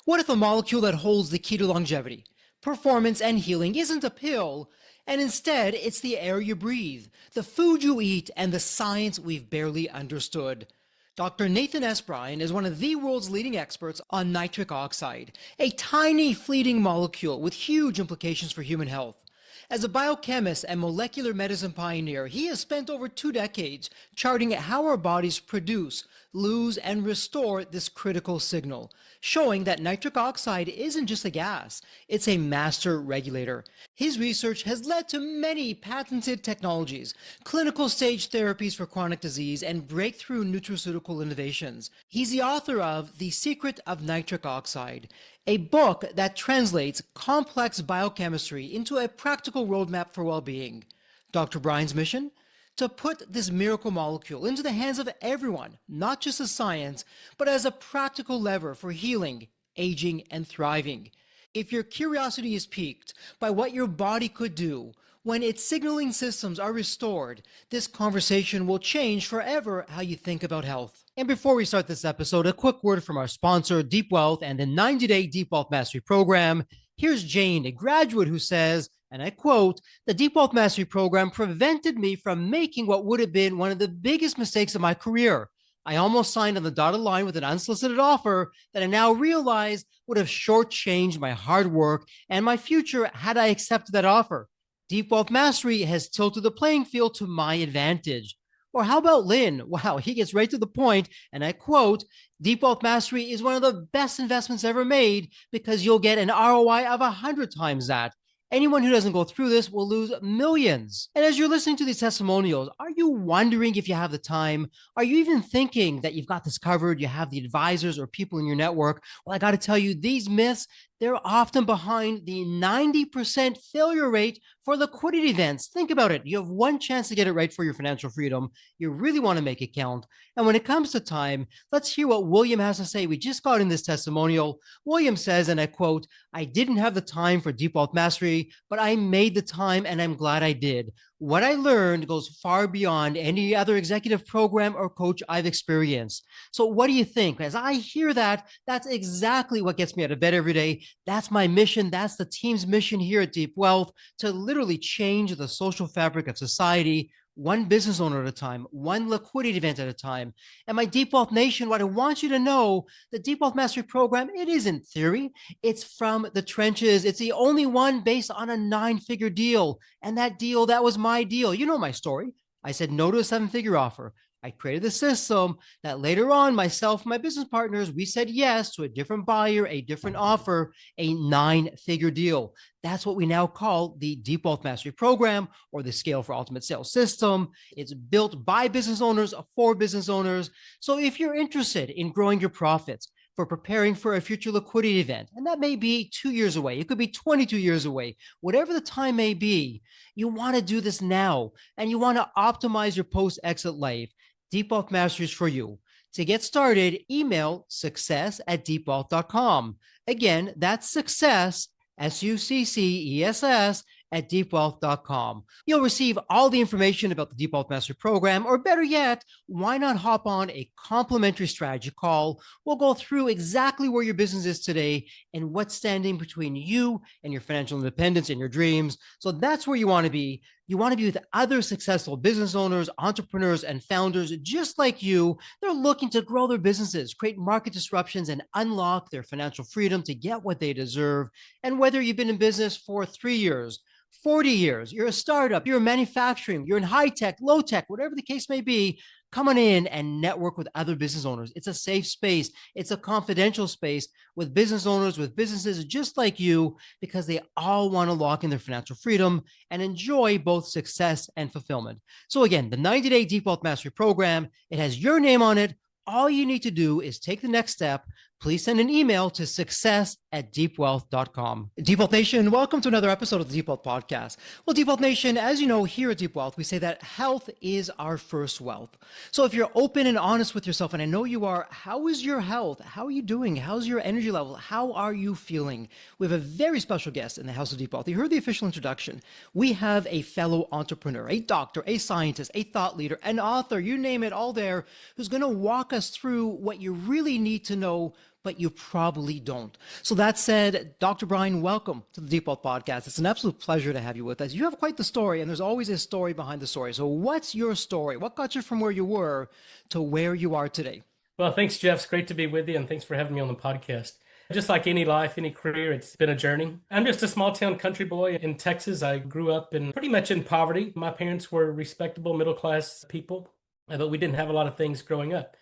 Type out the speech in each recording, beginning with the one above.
What if a molecule that holds the key to longevity, performance, and healing isn't a pill, and instead it's the air you breathe, the food you eat, and the science we've barely understood? Dr. Nathan S. Bryan is one of the world's leading experts on nitric oxide, a tiny, fleeting molecule with huge implications for human health. As a biochemist and molecular medicine pioneer, he has spent over 2 decades charting how our bodies produce, lose, and restore this critical signal, showing that nitric oxide isn't just a gas, it's a master regulator. His research has led to many patented technologies, clinical stage therapies for chronic disease, and breakthrough nutraceutical innovations. He's the author of The Secret of Nitric Oxide, a book that translates complex biochemistry into a practical roadmap for well-being. Dr. Bryan's mission? To put this miracle molecule into the hands of everyone, not just as science, but as a practical lever for healing, aging, and thriving. If your curiosity is piqued by what your body could do when its signaling systems are restored, this conversation will change forever how you think about health. And before we start this episode, a quick word from our sponsor, Deep Wealth, and the 90-day Deep Wealth Mastery Program. Here's Jane, a graduate, who says, and I quote, "The Deep Wealth Mastery Program prevented me from making what would have been one of the biggest mistakes of my career. I almost signed on the dotted line with an unsolicited offer that I now realize would have shortchanged my hard work and my future had I accepted that offer. Deep Wealth Mastery has tilted the playing field to my advantage." Or how about Lynn? Wow, he gets right to the point, and I quote, "Deep Wealth Mastery is one of the best investments ever made because you'll get an ROI of 100 times that. Anyone who doesn't go through this will lose millions." And as you're listening to these testimonials, are you wondering if you have the time? Are you even thinking that you've got this covered? You have the advisors or people in your network? Well, I got to tell you, these myths, they're often behind the 90% failure rate for liquidity events. Think about it. You have one chance to get it right for your financial freedom. You really want to make it count. And when it comes to time, let's hear what William has to say. We just got in this testimonial. William says, and I quote, "I didn't have the time for Deep Wealth Mastery, but I made the time and I'm glad I did. What I learned goes far beyond any other executive program or coach I've experienced." So what do you think? As I hear that, that's exactly what gets me out of bed every day. That's my mission. That's the team's mission here at Deep Wealth, to literally change the social fabric of society, one business owner at a time, one liquidity event at a time. And my Deep Wealth Nation, what I want you to know, the Deep Wealth Mastery Program, it isn't theory. It's from the trenches. It's the only one based on a 9-figure deal. And that deal, that was my deal. You know my story. I said no to a 7-figure offer. I created a system that later on, myself and my business partners, we said yes to a different buyer, a different offer, a 9-figure deal. That's what we now call the Deep Wealth Mastery Program, or the Scale for Ultimate Sales system. It's built by business owners for business owners. So if you're interested in growing your profits, for preparing for a future liquidity event, and that may be 2 years away, it could be 22 years away, whatever the time may be, you want to do this now, and you want to optimize your post-exit life. Deep Wealth Mastery is for you. To get started, email success@deepwealth.com. Again, that's success, SUCCESS, at deepwealth.com. You'll receive all the information about the Deep Wealth Mastery Program, or better yet, why not hop on a complimentary strategy call? We'll go through exactly where your business is today and what's standing between you and your financial independence and your dreams. So that's where you want to be. You want to be with other successful business owners, entrepreneurs, and founders just like you. They're looking to grow their businesses, create market disruptions, and unlock their financial freedom to get what they deserve. And whether you've been in business for 3 years, 40 years, you're a startup, you're in manufacturing, you're in high tech, low tech, whatever the case may be, come on in and network with other business owners. It's a safe space. It's a confidential space with business owners, with businesses just like you, because they all want to lock in their financial freedom and enjoy both success and fulfillment. So again, the 90-day Deep Wealth Mastery Program, it has your name on it. All you need to do is take the next step. Please send an email to success@deepwealth.com. Deep Wealth Nation, welcome to another episode of the Deep Wealth Podcast. Well, Deep Wealth Nation, as you know, here at Deep Wealth, we say that health is our first wealth. So if you're open and honest with yourself, and I know you are, how is your health? How are you doing? How's your energy level? How are you feeling? We have a very special guest in the House of Deep Wealth. You heard the official introduction. We have a fellow entrepreneur, a doctor, a scientist, a thought leader, an author, you name it, all there, who's going to walk us through what you really need to know but you probably don't. So that said, Dr. Bryan, welcome to the Deep Wealth Podcast. It's an absolute pleasure to have you with us. You have quite the story, and there's always a story behind the story. So what's your story? What got you from where you were to where you are today? Well, thanks, Jeff. It's great to be with you, and thanks for having me on the podcast. Just like any life, any career, it's been a journey. I'm just a small town country boy in Texas. I grew up in pretty much in poverty. My parents were respectable middle class people, but we didn't have a lot of things growing up.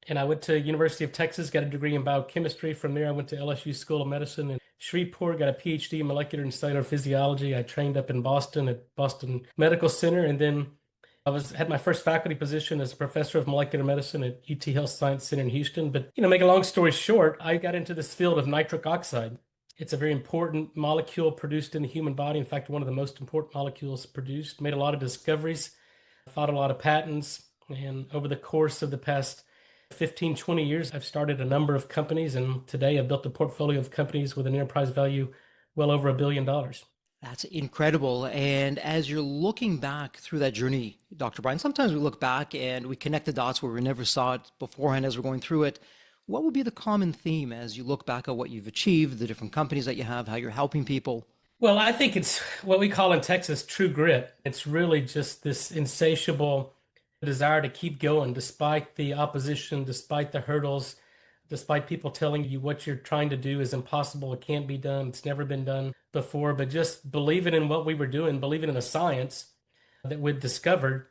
And I went to University of Texas, got a degree in biochemistry. From there, I went to LSU School of Medicine in Shreveport, got a PhD in molecular and cellular physiology. I trained up in Boston at Boston Medical Center, and then had my first faculty position as a professor of molecular medicine at UT Health Science Center in Houston. But, make a long story short, I got into this field of nitric oxide. It's a very important molecule produced in the human body. In fact, one of the most important molecules produced. Made a lot of discoveries, filed a lot of patents. And over the course of the past 15, 20 years, I've started a number of companies. And today I've built a portfolio of companies with an enterprise value well over $1 billion. That's incredible. And as you're looking back through that journey, Dr. Bryan, sometimes we look back and we connect the dots where we never saw it beforehand as we're going through it. What would be the common theme as you look back at what you've achieved, the different companies that you have, how you're helping people? Well, I think it's what we call in Texas true grit. It's really just this insatiable desire to keep going despite the opposition, despite the hurdles, despite people telling you what you're trying to do is impossible, it can't be done, it's never been done before, but just believing in what we were doing, believing in the science that we'd discovered,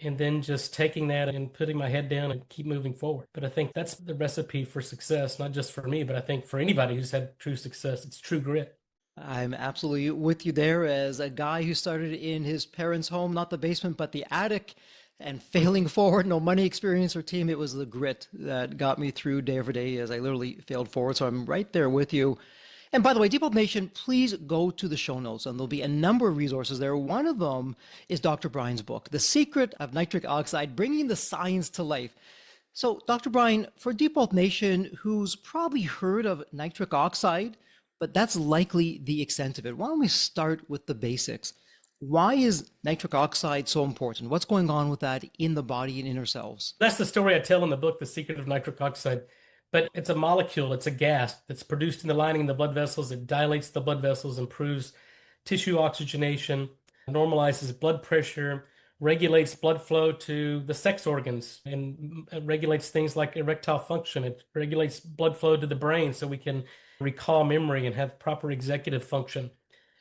and then just taking that and putting my head down and keep moving forward. But I think that's the recipe for success, not just for me, but I think for anybody who's had true success. It's true grit. I'm absolutely with you there as a guy who started in his parents' home, not the basement, but the attic, and failing forward, no money, experience, or team. It was the grit that got me through day over day as I literally failed forward. So I'm right there with you. And by the way, Deep Health Nation, please go to the show notes and there'll be a number of resources there. One of them is Dr. Bryan's book, The Secret of Nitric Oxide, Bringing the Science to Life. So Dr. Bryan, for Deep Health Nation, who's probably heard of nitric oxide, but that's likely the extent of it, why don't we start with the basics? Why is nitric oxide so important? What's going on with that in the body and in ourselves? That's the story I tell in the book, The Secret of Nitric Oxide. But it's a molecule, it's a gas that's produced in the lining of the blood vessels. It dilates the blood vessels, improves tissue oxygenation, normalizes blood pressure, regulates blood flow to the sex organs, and regulates things like erectile function. It regulates blood flow to the brain so we can recall memory and have proper executive function.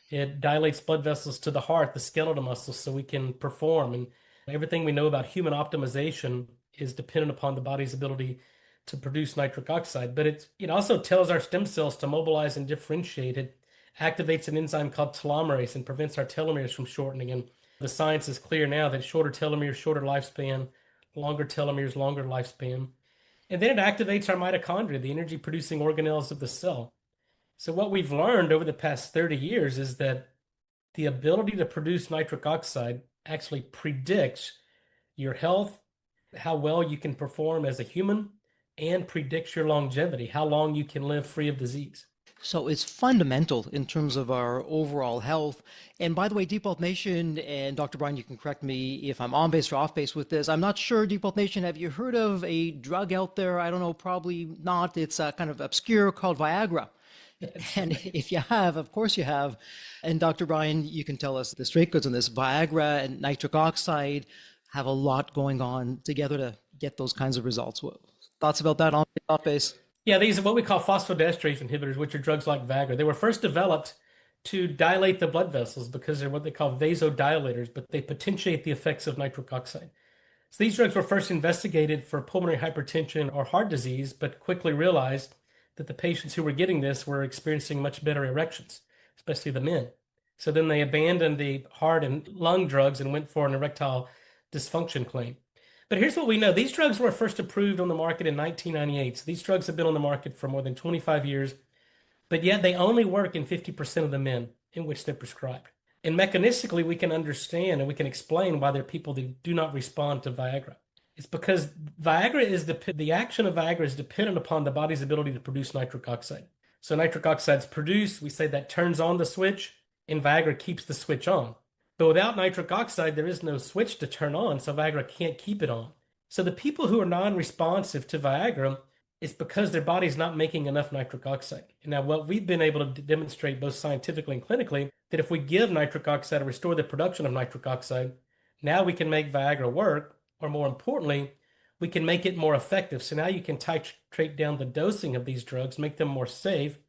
It dilates blood vessels to the heart, the skeletal muscles, so we can perform. And everything we know about human optimization is dependent upon the body's ability to produce nitric oxide. But it also tells our stem cells to mobilize and differentiate. It activates an enzyme called telomerase and prevents our telomeres from shortening. And the science is clear now that shorter telomeres, shorter lifespan, longer telomeres, longer lifespan. And then it activates our mitochondria, the energy producing organelles of the cell. So what we've learned over the past 30 years is that the ability to produce nitric oxide actually predicts your health, how well you can perform as a human, and predicts your longevity, how long you can live free of disease. So it's fundamental in terms of our overall health. And by the way, Deep Health Nation, and Dr. Bryan, you can correct me if I'm on base or off base with this. I'm not sure, Deep Health Nation, have you heard of a drug out there? I don't know, probably not. It's kind of obscure called Viagra. And if you have, of course you have. And Dr. Bryan, you can tell us the straight goods on this. Viagra and nitric oxide have a lot going on together to get those kinds of results. Thoughts about that on off base? Yeah, these are what we call phosphodiesterase inhibitors, which are drugs like Viagra. They were first developed to dilate the blood vessels because they're what they call vasodilators, but they potentiate the effects of nitric oxide. So these drugs were first investigated for pulmonary hypertension or heart disease, but quickly realized that the patients who were getting this were experiencing much better erections, especially the men. So then they abandoned the heart and lung drugs and went for an erectile dysfunction claim. But here's what we know. These drugs were first approved on the market in 1998. So these drugs have been on the market for more than 25 years, but yet they only work in 50% of the men in which they're prescribed. And mechanistically, we can understand and we can explain why there are people that do not respond to Viagra. It's because the action of Viagra is dependent upon the body's ability to produce nitric oxide. So nitric oxide is produced, we say that turns on the switch, and Viagra keeps the switch on. But without nitric oxide, there is no switch to turn on, so Viagra can't keep it on. So the people who are non-responsive to Viagra It's because their body's not making enough nitric oxide. And now, what we've been able to demonstrate both scientifically and clinically, that if we give nitric oxide or restore the production of nitric oxide, now we can make Viagra work, or more importantly, we can make it more effective. So now you can titrate down the dosing of these drugs, make them more safe,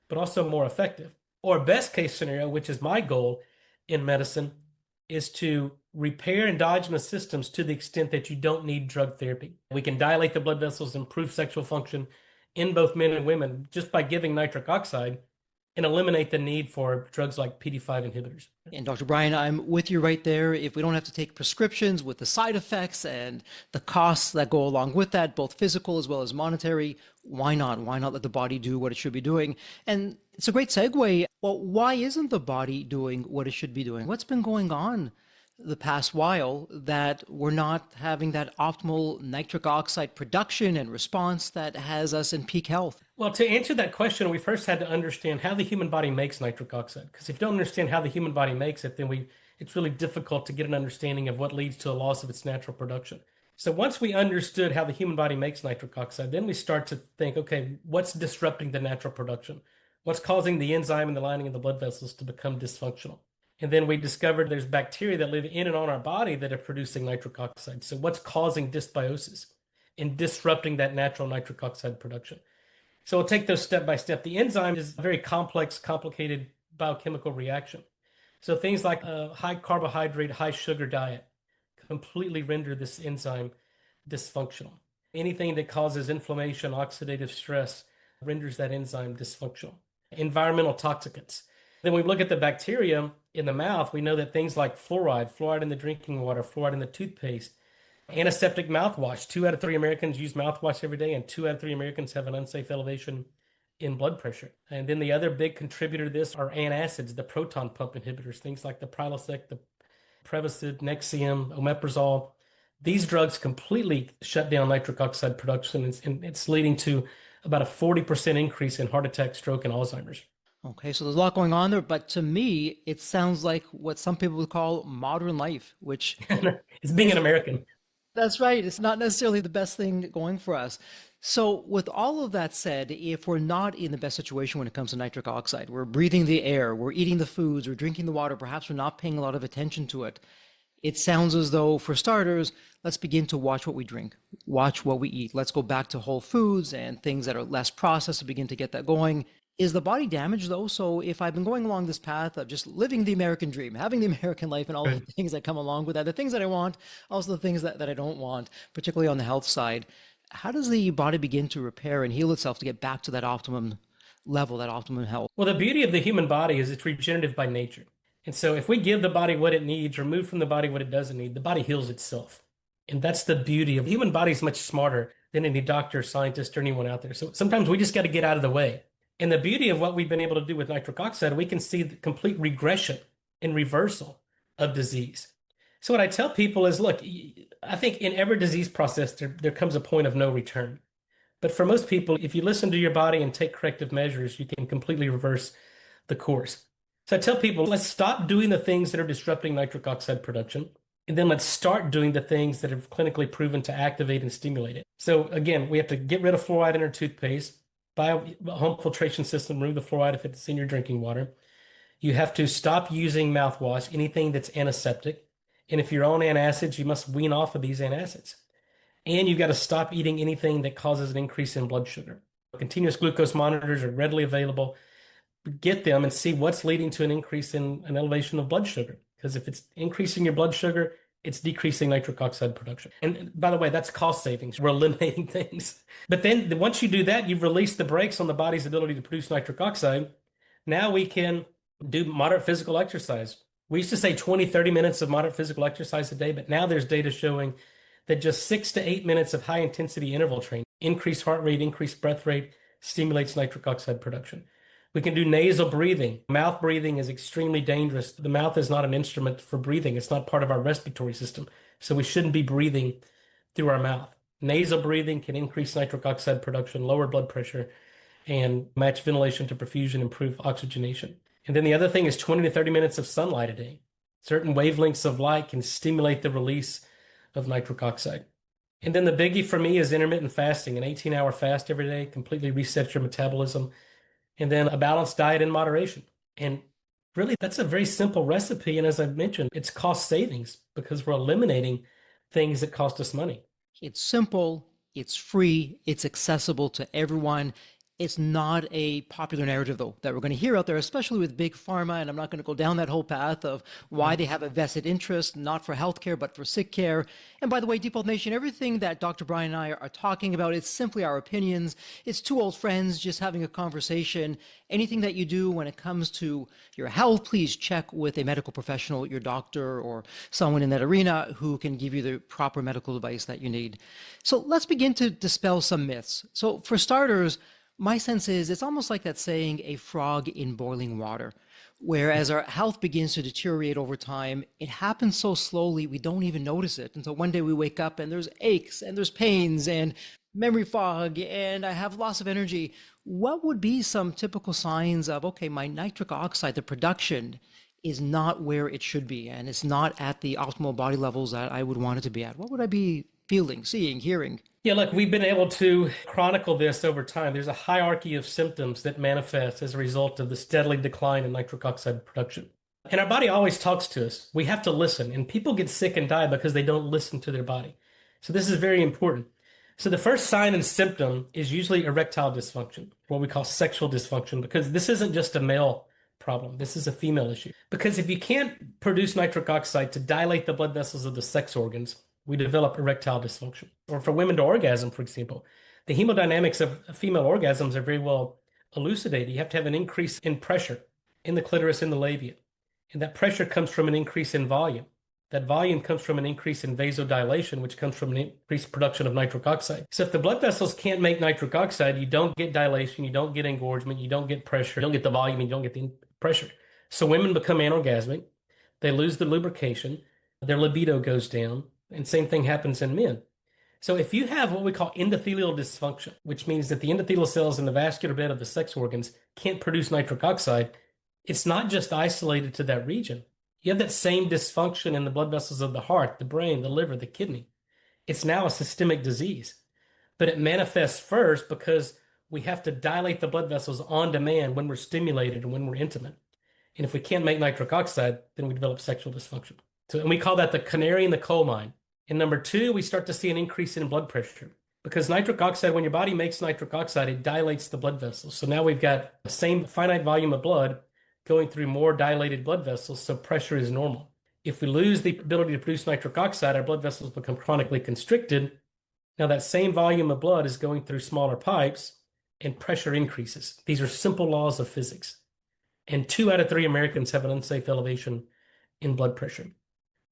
but also more effective. Or best case scenario, which is my goal in medicine, is to repair endogenous systems to the extent that you don't need drug therapy. We can dilate the blood vessels, improve sexual function in both men and women just by giving nitric oxide, and eliminate the need for drugs like PD5 inhibitors. And Dr. Bryan, I'm with you right there. If we don't have to take prescriptions with the side effects and the costs that go along with that, both physical as well as monetary, why not? Why not let the body do what it should be doing? And it's a great segue. Well, why isn't the body doing what it should be doing? What's been going on the past while that we're not having that optimal nitric oxide production and response that has us in peak health? Well, to answer that question, we first had to understand how the human body makes nitric oxide. Because if you don't understand how the human body makes it, then it's really difficult to get an understanding of what leads to a loss of its natural production. So once we understood how the human body makes nitric oxide, then we start to think, okay, what's disrupting the natural production? What's causing the enzyme in the lining of the blood vessels to become dysfunctional? And then we discovered there's bacteria that live in and on our body that are producing nitric oxide. So what's causing dysbiosis and disrupting that natural nitric oxide production? So we'll take those step by step. The enzyme is a very complex, complicated biochemical reaction. So things like a high carbohydrate, high sugar diet completely render this enzyme dysfunctional. Anything that causes inflammation, oxidative stress renders that enzyme dysfunctional. Environmental toxicants. Then we look at the bacteria in the mouth. We know that things like fluoride in the drinking water, fluoride in the toothpaste, antiseptic mouthwash. 2 out of 3 Americans use mouthwash every day, and 2 out of 3 Americans have an unsafe elevation in blood pressure. And then the other big contributor to this are antacids, the proton pump inhibitors, things like the Prilosec, the Prevacid, Nexium, omeprazole. These drugs completely shut down nitric oxide production, and it's leading to about a 40% increase in heart attack, stroke, and Alzheimer's. Okay, so there's a lot going on there, but to me, it sounds like what some people would call modern life, which It's being an American. that's right. It's not necessarily the best thing going for us. So, with all of that said, if we're not in the best situation when it comes to nitric oxide, we're breathing the air, we're eating the foods, we're drinking the water, perhaps we're not paying a lot of attention to it. It sounds as though, for starters, let's begin to watch what we drink, watch what we eat. Let's go back to whole foods and things that are less processed to begin to get that going. Is the body damaged though? So if I've been going along this path of just living the American dream, having the American life and all the things that come along with that, the things that I want, also the things that I don't want, particularly on the health side, how does the body begin to repair and heal itself to get back to that optimum level, that optimum health? Well, the beauty of the human body is it's regenerative by nature. And so if we give the body what it needs, remove from the body what it doesn't need, the body heals itself. And that's the beauty of the human body is much smarter than any doctor, scientist, or anyone out there. So sometimes we just got to get out of the way. And the beauty of what we've been able to do with nitric oxide, we can see the complete regression and reversal of disease. So what I tell people is, look, I think in every disease process, there comes a point of no return. But for most people, if you listen to your body and take corrective measures, you can completely reverse the course. So I tell people, let's stop doing the things that are disrupting nitric oxide production, and then let's start doing the things that have clinically proven to activate and stimulate it. So again, we have to get rid of fluoride in our toothpaste, buy a home filtration system, remove the fluoride if it's in your drinking water. You have to stop using mouthwash, anything that's antiseptic. And if you're on antacids, you must wean off of these antacids. And you've got to stop eating anything that causes an increase in blood sugar. Continuous glucose monitors are readily available. Get them and see what's leading to an increase in an elevation of blood sugar. Because if it's increasing your blood sugar, it's decreasing nitric oxide production. And by the way, that's cost savings. We're eliminating things. But then once you do that, you've released the brakes on the body's ability to produce nitric oxide. Now we can do moderate physical exercise. We used to say 20, 30 minutes of moderate physical exercise a day, but now there's data showing that just 6 to 8 minutes of high intensity interval training, increased heart rate, increased breath rate, stimulates nitric oxide production. We can do nasal breathing. Mouth breathing is extremely dangerous. The mouth is not an instrument for breathing. It's not part of our respiratory system. So we shouldn't be breathing through our mouth. Nasal breathing can increase nitric oxide production, lower blood pressure, and match ventilation to perfusion, improve oxygenation. And then the other thing is 20 to 30 minutes of sunlight a day. Certain wavelengths of light can stimulate the release of nitric oxide. And then the biggie for me is intermittent fasting, an 18-hour fast every day, completely resets your metabolism, and then a balanced diet in moderation. And really, that's a very simple recipe. And as I've mentioned, it's cost savings because we're eliminating things that cost us money. It's simple, it's free, it's accessible to everyone. It's not a popular narrative, though, that we're going to hear out there, especially with Big Pharma. And I'm not going to go down that whole path of why they have a vested interest, not for healthcare, but for sick care. And by the way, Deep Health Nation, everything that Dr. Bryan and I are talking about, it's simply our opinions. It's two old friends just having a conversation. Anything that you do when it comes to your health, please check with a medical professional, your doctor, or someone in that arena who can give you the proper medical advice that you need. So let's begin to dispel some myths. So, for starters, my sense is it's almost like that saying, a frog in boiling water, where as our health begins to deteriorate over time, it happens so slowly we don't even notice it until one day we wake up and there's aches and there's pains and memory fog and I have loss of energy. What would be some typical signs of, okay, my nitric oxide, the production is not where it should be and it's not at the optimal body levels that I would want it to be at? What would I be feeling, seeing, hearing? Yeah, look, we've been able to chronicle this over time. There's a hierarchy of symptoms that manifest as a result of the steadily decline in nitric oxide production. And our body always talks to us. We have to listen. And people get sick and die because they don't listen to their body. So this is very important. So the first sign and symptom is usually erectile dysfunction, what we call sexual dysfunction, because this isn't just a male problem. This is a female issue. Because if you can't produce nitric oxide to dilate the blood vessels of the sex organs, we develop erectile dysfunction. Or for women to orgasm, for example, the hemodynamics of female orgasms are very well elucidated. You have to have an increase in pressure in the clitoris and the labia. And that pressure comes from an increase in volume. That volume comes from an increase in vasodilation, which comes from an increased production of nitric oxide. So if the blood vessels can't make nitric oxide, you don't get dilation, you don't get engorgement, you don't get pressure, you don't get the volume, you don't get the pressure. So women become anorgasmic, they lose the lubrication, their libido goes down, and same thing happens in men. So if you have what we call endothelial dysfunction, which means that the endothelial cells in the vascular bed of the sex organs can't produce nitric oxide, it's not just isolated to that region. You have that same dysfunction in the blood vessels of the heart, the brain, the liver, the kidney. It's now a systemic disease, but it manifests first because we have to dilate the blood vessels on demand when we're stimulated and when we're intimate. And if we can't make nitric oxide, then we develop sexual dysfunction. So, and we call that the canary in the coal mine. And number two, we start to see an increase in blood pressure because nitric oxide, when your body makes nitric oxide, it dilates the blood vessels. So now we've got the same finite volume of blood going through more dilated blood vessels, so pressure is normal. If we lose the ability to produce nitric oxide, our blood vessels become chronically constricted. Now that same volume of blood is going through smaller pipes and pressure increases. These are simple laws of physics. And 2 out of 3 Americans have an unsafe elevation in blood pressure.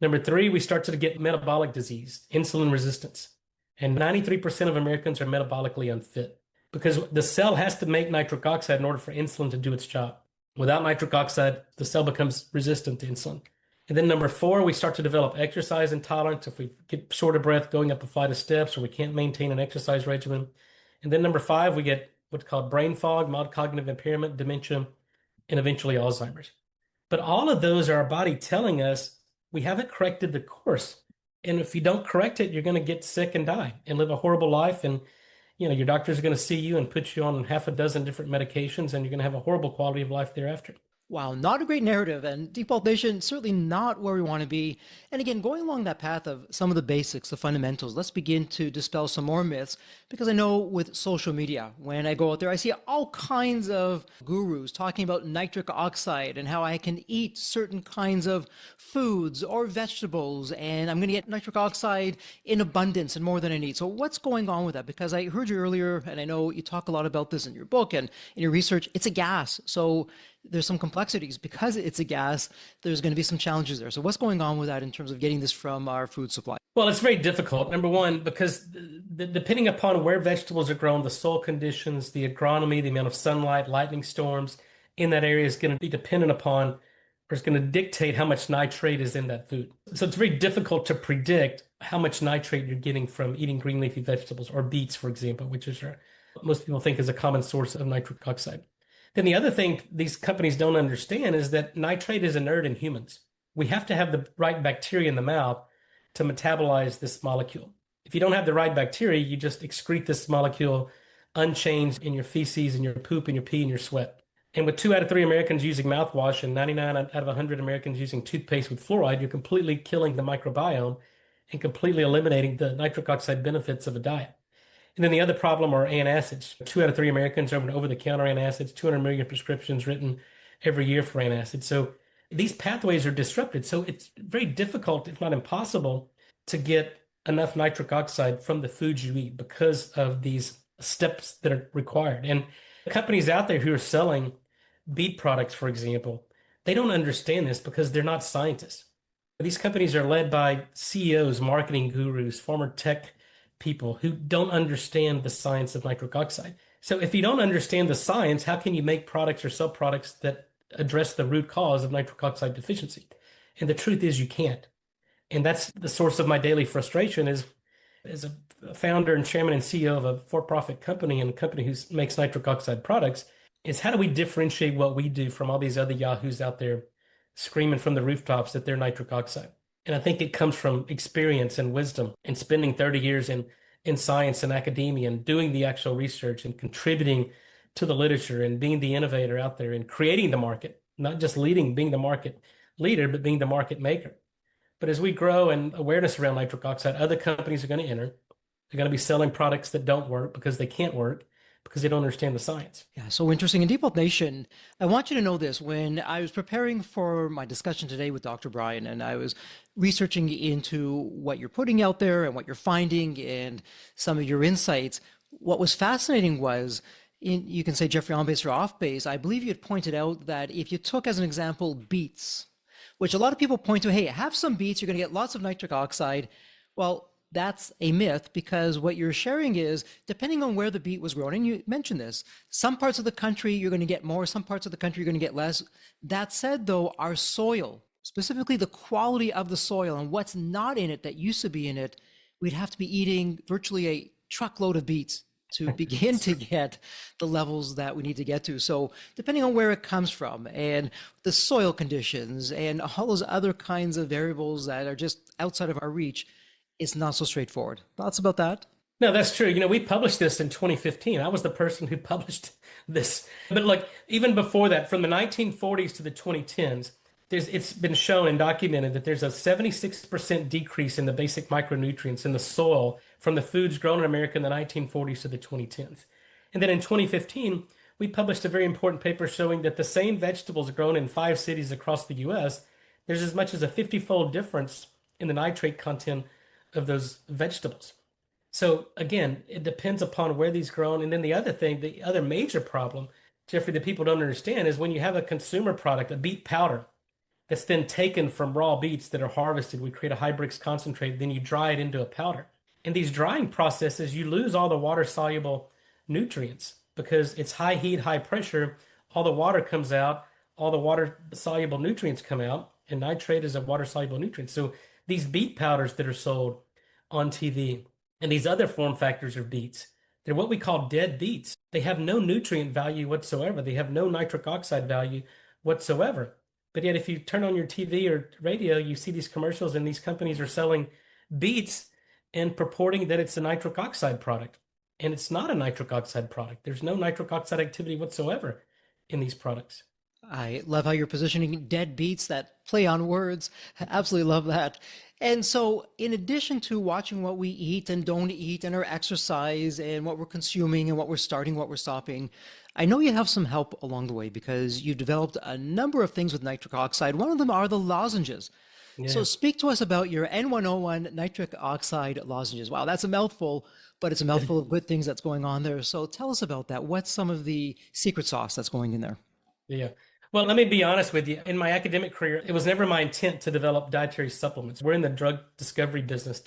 Number 3, we start to get metabolic disease, insulin resistance. And 93% of Americans are metabolically unfit because the cell has to make nitric oxide in order for insulin to do its job. Without nitric oxide, the cell becomes resistant to insulin. And then number 4, we start to develop exercise intolerance if we get short of breath going up a flight of steps or we can't maintain an exercise regimen. And then number 5, we get what's called brain fog, mild cognitive impairment, dementia, and eventually Alzheimer's. But all of those are our body telling us we haven't corrected the course. And if you don't correct it, you're going to get sick and die and live a horrible life. And, your doctor's going to see you and put you on half a dozen different medications, and you're going to have a horrible quality of life thereafter. Wow, not a great narrative, and Deep Health Nation, certainly not where we want to be. And again, going along that path of some of the basics, the fundamentals, let's begin to dispel some more myths, because I know with social media, when I go out there, I see all kinds of gurus talking about nitric oxide and how I can eat certain kinds of foods or vegetables, and I'm going to get nitric oxide in abundance and more than I need. So what's going on with that? Because I heard you earlier, and I know you talk a lot about this in your book and in your research, it's a gas. So there's some complexities because it's a gas. There's going to be some challenges there. So what's going on with that in terms of getting this from our food supply? Well, it's very difficult. Number one, because depending upon where vegetables are grown, the soil conditions, the agronomy, the amount of sunlight, lightning storms in that area is going to be dependent upon, or is going to dictate how much nitrate is in that food. So it's very difficult to predict how much nitrate you're getting from eating green leafy vegetables or beets, for example, which is most people think is a common source of nitric oxide. Then the other thing these companies don't understand is that nitrate is inert in humans. We have to have the right bacteria in the mouth to metabolize this molecule. If you don't have the right bacteria, you just excrete this molecule unchanged in your feces and your poop and your pee and your sweat. And with 2 out of 3 Americans using mouthwash and 99 out of 100 Americans using toothpaste with fluoride, you're completely killing the microbiome and completely eliminating the nitric oxide benefits of a diet. And then the other problem are antacids. 2 out of 3 Americans are on over-the-counter antacids, 200 million prescriptions written every year for antacids. So these pathways are disrupted. So it's very difficult, if not impossible, to get enough nitric oxide from the foods you eat because of these steps that are required. And companies out there who are selling beet products, for example, they don't understand this because they're not scientists. These companies are led by CEOs, marketing gurus, former tech people who don't understand the science of nitric oxide. So if you don't understand the science, how can you make products or sell products that address the root cause of nitric oxide deficiency? And the truth is you can't. And that's the source of my daily frustration is as a founder and chairman and CEO of a for-profit company and a company who makes nitric oxide products, is how do we differentiate what we do from all these other yahoos out there screaming from the rooftops that they're nitric oxide? And I think it comes from experience and wisdom and spending 30 years in science and academia and doing the actual research and contributing to the literature and being the innovator out there and creating the market, not just leading, being the market leader, but being the market maker. But as we grow and awareness around nitric oxide, other companies are going to enter. They're going to be selling products that don't work because they can't work because they don't understand the science. Yeah, so interesting. In Deep Health Nation, I want you to know this. When I was preparing for my discussion today with Dr. Bryan, and I was researching into what you're putting out there and what you're finding and some of your insights, what was fascinating was, you can say Jeffrey on base or off base, I believe you had pointed out that if you took as an example beets, which a lot of people point to, hey, have some beets, you're going to get lots of nitric oxide. Well, that's a myth because what you're sharing is depending on where the beet was grown, and you mentioned this, some parts of the country you're going to get more, some parts of the country you're going to get less. That said, though, our soil, specifically the quality of the soil and what's not in it that used to be in it, we'd have to be eating virtually a truckload of beets to begin to get the levels that we need to get to. So depending on where it comes from and the soil conditions and all those other kinds of variables that are just outside of our reach, it's not so straightforward. Thoughts about that? No, that's true. You know, we published this in 2015. I was the person who published this. But like even before that, from the 1940s to the 2010s, it's been shown and documented that there's a 76% decrease in the basic micronutrients in the soil from the foods grown in America in the 1940s to the 2010s. And then in 2015, we published a very important paper showing that the same vegetables grown in 5 cities across the US, there's as much as a 50-fold difference in the nitrate content of those vegetables. So again, it depends upon where these grown. And then the other thing, the other major problem, Jeffrey, that people don't understand is when you have a consumer product, a beet powder, that's then taken from raw beets that are harvested. We create a high brix concentrate, then you dry it into a powder. In these drying processes, you lose all the water-soluble nutrients because it's high heat, high pressure. All the water comes out, all the water-soluble nutrients come out, and nitrate is a water-soluble nutrient. So these beet powders that are sold on TV and these other form factors of beets, they're what we call dead beets. They have no nutrient value whatsoever. They have no nitric oxide value whatsoever. But yet, if you turn on your TV or radio, you see these commercials and these companies are selling beets and purporting that it's a nitric oxide product. And it's not a nitric oxide product. There's no nitric oxide activity whatsoever in these products. I love how you're positioning dead beets, that play on words. I absolutely love that. And so in addition to watching what we eat and don't eat and our exercise and what we're consuming and what we're starting, what we're stopping, I know you have some help along the way because you developed a number of things with nitric oxide. One of them are the lozenges. Yeah. So speak to us about your N101 nitric oxide lozenges. Wow, that's a mouthful, but it's a mouthful of good things that's going on there. So tell us about that. What's some of the secret sauce that's going in there? Yeah. Well, let me be honest with you. In my academic career, it was never my intent to develop dietary supplements. We're in the drug discovery business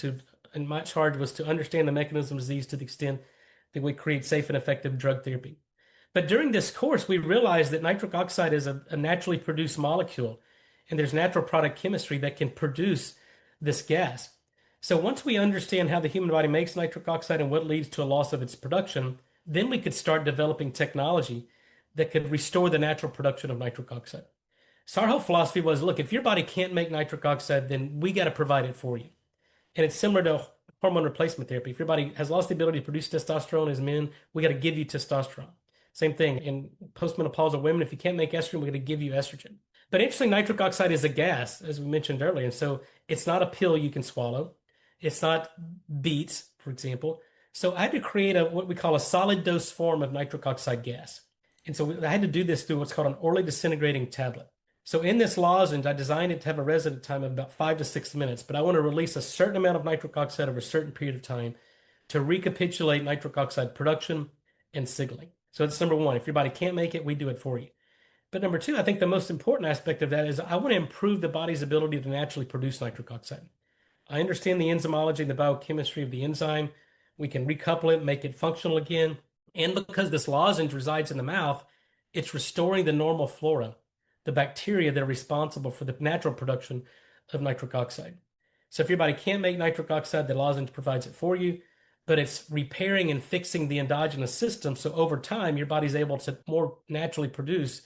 and my charge was to understand the mechanism of disease to the extent that we create safe and effective drug therapy. But during this course, we realized that nitric oxide is a naturally produced molecule, and there's natural product chemistry that can produce this gas. So once we understand how the human body makes nitric oxide and what leads to a loss of its production, then we could start developing technology that could restore the natural production of nitric oxide. So our whole philosophy was, look, if your body can't make nitric oxide, then we got to provide it for you. And it's similar to hormone replacement therapy. If your body has lost the ability to produce testosterone as men, we got to give you testosterone. Same thing in postmenopausal women. If you can't make estrogen, we're going to give you estrogen. But interestingly, nitric oxide is a gas, as we mentioned earlier. And so it's not a pill you can swallow. It's not beets, for example. So I had to create what we call a solid dose form of nitric oxide gas. And so I had to do this through what's called an orally disintegrating tablet. So in this lozenge, I designed it to have a residence time of about 5 to 6 minutes, but I want to release a certain amount of nitric oxide over a certain period of time to recapitulate nitric oxide production and signaling. So that's number one. If your body can't make it, we do it for you. But number two, I think the most important aspect of that is I want to improve the body's ability to naturally produce nitric oxide. I understand the enzymology and the biochemistry of the enzyme. We can recouple it, make it functional again. And because this lozenge resides in the mouth, it's restoring the normal flora, the bacteria that are responsible for the natural production of nitric oxide. So if your body can't make nitric oxide, the lozenge provides it for you, but it's repairing and fixing the endogenous system. So over time, your body's able to more naturally produce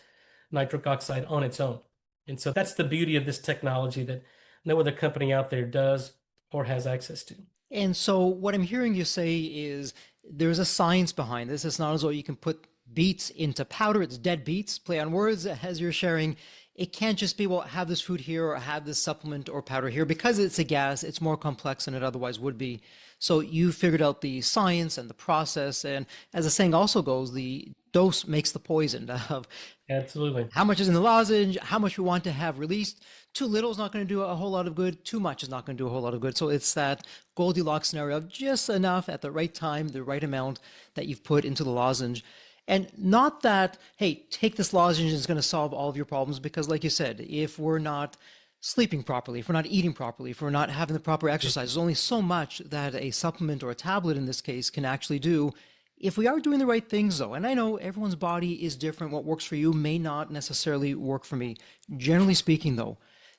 nitric oxide on its own. And so that's the beauty of this technology that no other company out there does or has access to. And so what I'm hearing you say is there's a science behind this. It's not as though you can put beets into powder. It's dead beets, play on words as you're sharing. It can't just be, well, have this food here or have this supplement or powder here. Because it's a gas, it's more complex than it otherwise would be. So you figured out the science and the process. And as the saying also goes, the dose makes the poison of Absolutely. how much is in the lozenge, how much we want to have released. Too little is not going to do a whole lot of good. Too much is not going to do a whole lot of good. So it's that Goldilocks scenario of just enough at the right time, the right amount that you've put into the lozenge. And not that, hey, take this lozenge and it's going to solve all of your problems. Because like you said, if we're not sleeping properly, if we're not eating properly, if we're not having the proper exercise, there's only so much that a supplement or a tablet in this case can actually do. If we are doing the right things though, and I know everyone's body is different, what works for you may not necessarily work for me. Generally speaking though,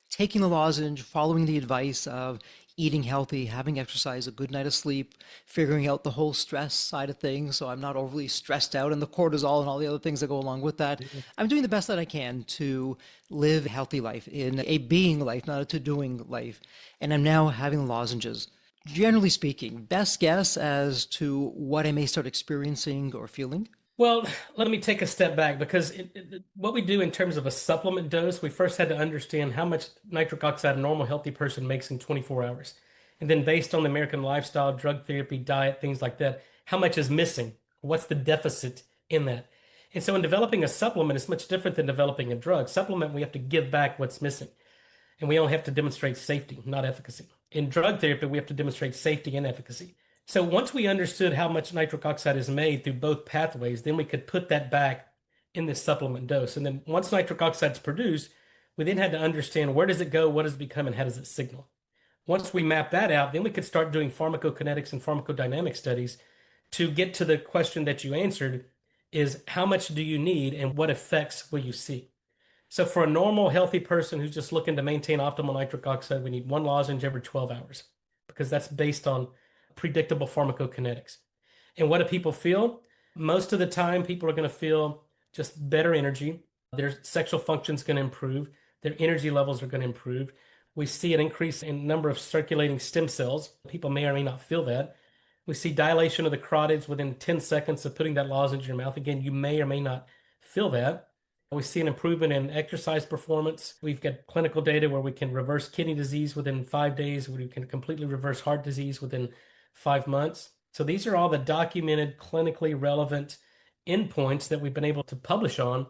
taking the lozenge, following the advice of eating healthy, having exercise, a good night of sleep, figuring out the whole stress side of things so I'm not overly stressed out, and the cortisol and all the other things that go along with that. I'm doing the best that I can to live a healthy life, in a being life, not a to-doing life. And I'm now having lozenges. Generally speaking, best guess as to what I may start experiencing or feeling? Well, let me take a step back because what we do in terms of a supplement dose, we first had to understand how much nitric oxide a normal healthy person makes in 24 hours. And then based on the American lifestyle, drug therapy, diet, things like that, how much is missing? What's the deficit in that? And so in developing a supplement, it's much different than developing a drug. Supplement, we have to give back what's missing. And we only have to demonstrate safety, not efficacy. In drug therapy, we have to demonstrate safety and efficacy. So once we understood how much nitric oxide is made through both pathways, then we could put that back in this supplement dose. And then once nitric oxide is produced, we then had to understand where does it go, what does it become, and how does it signal. Once we map that out, then we could start doing pharmacokinetics and pharmacodynamic studies to get to the question that you answered is how much do you need and what effects will you see? So for a normal healthy person who's just looking to maintain optimal nitric oxide, we need one lozenge every 12 hours because that's based on predictable pharmacokinetics. And what do people feel? Most of the time, people are going to feel just better energy. Their sexual function is going to improve. Their energy levels are going to improve. We see an increase in number of circulating stem cells. People may or may not feel that. We see dilation of the carotids within 10 seconds of putting that lozenge in your mouth. Again, you may or may not feel that. We see an improvement in exercise performance. We've got clinical data where we can reverse kidney disease within 5 days, where we can completely reverse heart disease within 5 months. So these are all the documented, clinically relevant endpoints that we've been able to publish on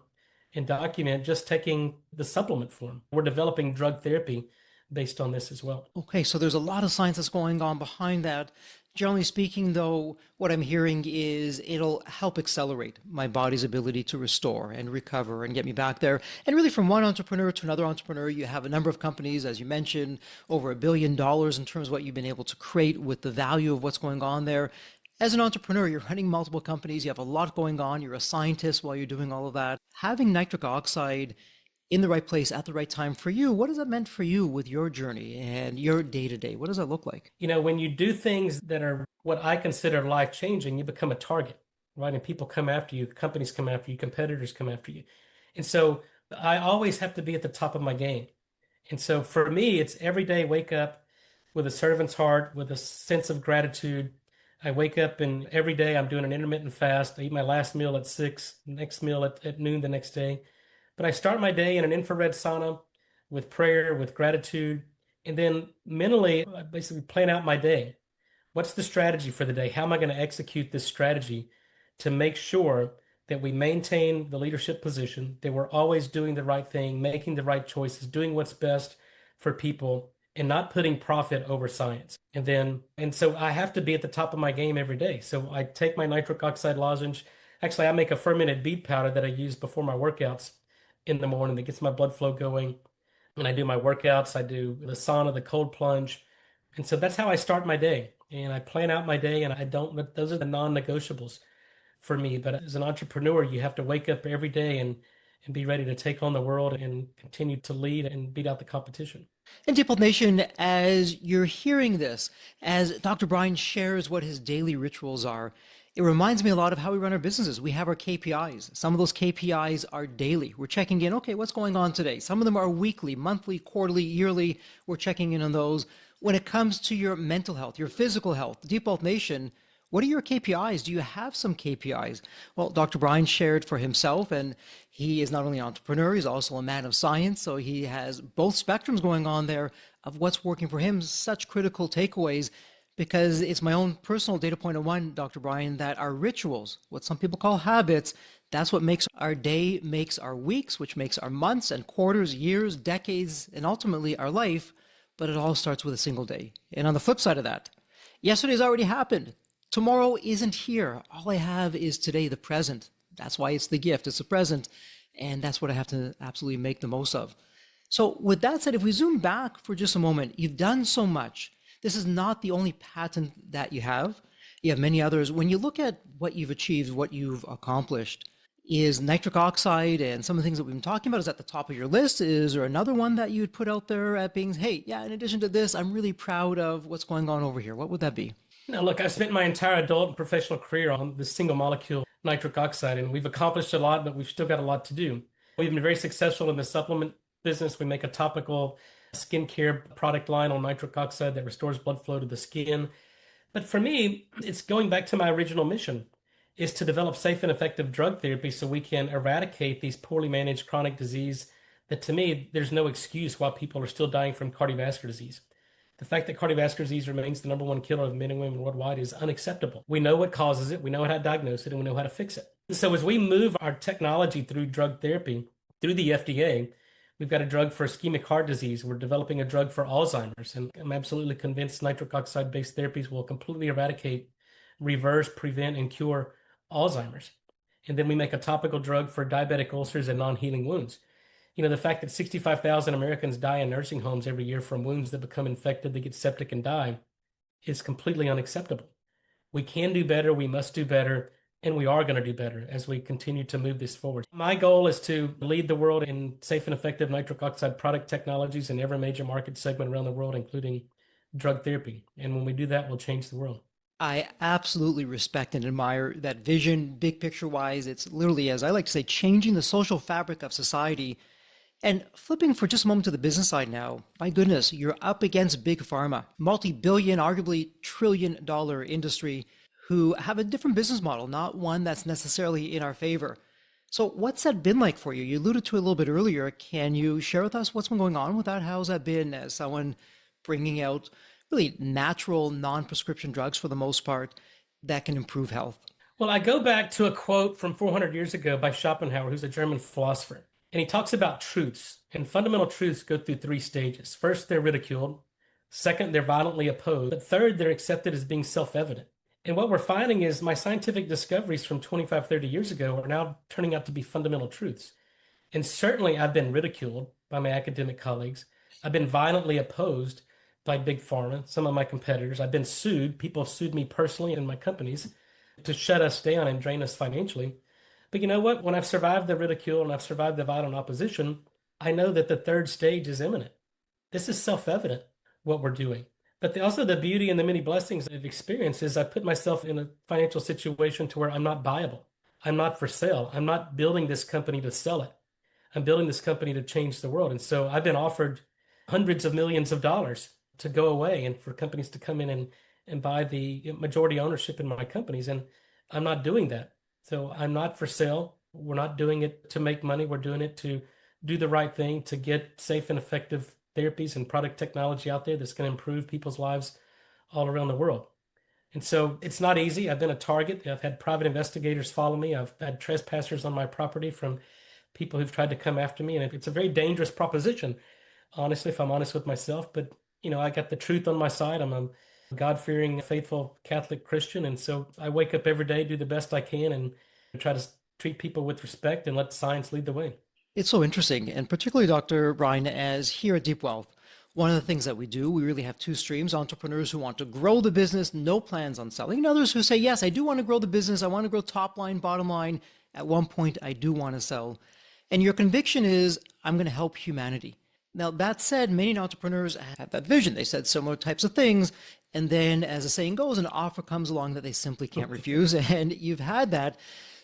and document just taking the supplement form. We're developing drug therapy based on this as well. Okay, so there's a lot of science that's going on behind that. Generally speaking, though, what I'm hearing is it'll help accelerate my body's ability to restore and recover and get me back there. And really, from one entrepreneur to another entrepreneur, you have a number of companies, as you mentioned, over $1 billion in terms of what you've been able to create with the value of what's going on there. As an entrepreneur, you're running multiple companies, you have a lot going on, you're a scientist while you're doing all of that. Having nitric oxide in the right place at the right time for you, what has that meant for you with your journey and your day to day? What does that look like? You know, when you do things that are what I consider life changing, you become a target, right? And people come after you, companies come after you, competitors come after you. And so I always have to be at the top of my game. And so for me, it's every day wake up, with a servant's heart, with a sense of gratitude. I wake up and every day I'm doing an intermittent fast. I eat my last meal at 6, next meal at noon the next day. But I start my day in an infrared sauna with prayer, with gratitude, and then mentally I basically plan out my day. What's the strategy for the day? How am I going to execute this strategy to make sure that we maintain the leadership position, that we're always doing the right thing, making the right choices, doing what's best for people, and not putting profit over science? And so I have to be at the top of my game every day. So I take my nitric oxide lozenge. Actually, I make a fermented beet powder that I use before my workouts in the morning that gets my blood flow going. When I do my workouts, I do the sauna, the cold plunge. And so that's how I start my day. And I plan out my day, and I don't, those are the non-negotiables for me. But as an entrepreneur, you have to wake up every day and be ready to take on the world and continue to lead and beat out the competition. And Dipple Nation, as you're hearing this, as Dr. Bryan shares what his daily rituals are, it reminds me a lot of how we run our businesses. We have our KPIs. Some of those KPIs are daily. We're checking in, okay, what's going on today? Some of them are weekly, monthly, quarterly, yearly. We're checking in on those. When it comes to your mental health, your physical health, Deep Health Nation, what are your KPIs? Do you have some KPIs? Well, Dr. Bryan shared for himself, and he is not only an entrepreneur, he's also a man of science. So he has both spectrums going on there of what's working for him, such critical takeaways, because it's my own personal data point of one, Dr. Bryan, that our rituals, what some people call habits, that's what makes our day, makes our weeks, which makes our months and quarters, years, decades, and ultimately our life. But it all starts with a single day. And on the flip side of that, yesterday's already happened. Tomorrow isn't here. All I have is today, the present. That's why it's the gift. It's the present. And that's what I have to absolutely make the most of. So with that said, if we zoom back for just a moment, you've done so much. This is not the only patent that you have. You have many others. When you look at what you've achieved, what you've accomplished, is nitric oxide and some of the things that we've been talking about is at the top of your list? Is there another one that you'd put out there at being, hey, yeah, in addition to this, I'm really proud of what's going on over here? What would that be? Now, look, I've spent my entire adult and professional career on this single molecule nitric oxide, and we've accomplished a lot, but we've still got a lot to do. We've been very successful in the supplement business. We make a topical skincare product line on nitric oxide that restores blood flow to the skin. But for me, it's going back to my original mission, is to develop safe and effective drug therapy so we can eradicate these poorly managed chronic disease that, to me, there's no excuse why people are still dying from cardiovascular disease. The fact that cardiovascular disease remains the number one killer of men and women worldwide is unacceptable. We know what causes it, we know how to diagnose it, and we know how to fix it. So as we move our technology through drug therapy, through the FDA, we've got a drug for ischemic heart disease. We're developing a drug for Alzheimer's, and I'm absolutely convinced nitric oxide-based therapies will completely eradicate, reverse, prevent, and cure Alzheimer's. And then we make a topical drug for diabetic ulcers and non-healing wounds. You know, the fact that 65,000 Americans die in nursing homes every year from wounds that become infected, they get septic and die, is completely unacceptable. We can do better, we must do better, and we are going to do better as we continue to move this forward. My goal is to lead the world in safe and effective nitric oxide product technologies in every major market segment around the world, including drug therapy. And when we do that, we'll change the world. I absolutely respect and admire that vision, big picture wise. It's literally, as I like to say, changing the social fabric of society. And flipping for just a moment to the business side now, my goodness, you're up against Big Pharma, multi-billion, arguably trillion-dollar industry who have a different business model, not one that's necessarily in our favor. So what's that been like for you? You alluded to it a little bit earlier. Can you share with us what's been going on with that? How's that been as someone bringing out really natural, non-prescription drugs for the most part that can improve health? Well, I go back to a quote from 400 years ago by Schopenhauer, who's a German philosopher. And he talks about truths, and fundamental truths go through three stages. First, they're ridiculed. Second, they're violently opposed. But third, they're accepted as being self-evident. And what we're finding is my scientific discoveries from 25, 30 years ago are now turning out to be fundamental truths. And certainly I've been ridiculed by my academic colleagues. I've been violently opposed by Big Pharma, some of my competitors. I've been sued. People have sued me personally and my companies to shut us down and drain us financially. But you know what? When I've survived the ridicule and I've survived the violent opposition, I know that the third stage is imminent. This is self-evident, what we're doing. But also the beauty and the many blessings I've experienced is I've put myself in a financial situation to where I'm not viable. I'm not for sale. I'm not building this company to sell it. I'm building this company to change the world. And so I've been offered hundreds of millions of dollars to go away and for companies to come in and buy the majority ownership in my companies. And I'm not doing that. So I'm not for sale. We're not doing it to make money. We're doing it to do the right thing, to get safe and effective therapies and product technology out there that's going to improve people's lives all around the world. And so it's not easy. I've been a target. I've had private investigators follow me. I've had trespassers on my property from people who've tried to come after me. And it's a very dangerous proposition, honestly, if I'm honest with myself. But, I got the truth on my side. I'm a God-fearing, faithful Catholic Christian. And so I wake up every day, do the best I can, and try to treat people with respect and let science lead the way. It's so interesting, and particularly Dr. Bryan, as here at Deep Wealth, one of the things that we do, we really have two streams: entrepreneurs who want to grow the business, no plans on selling, and others who say, yes, I do want to grow the business. I want to grow top line, bottom line. At one point, I do want to sell. And your conviction is, I'm going to help humanity. Now, that said, many entrepreneurs have that vision. They said similar types of things. And then, as the saying goes, an offer comes along that they simply can't refuse. And you've had that.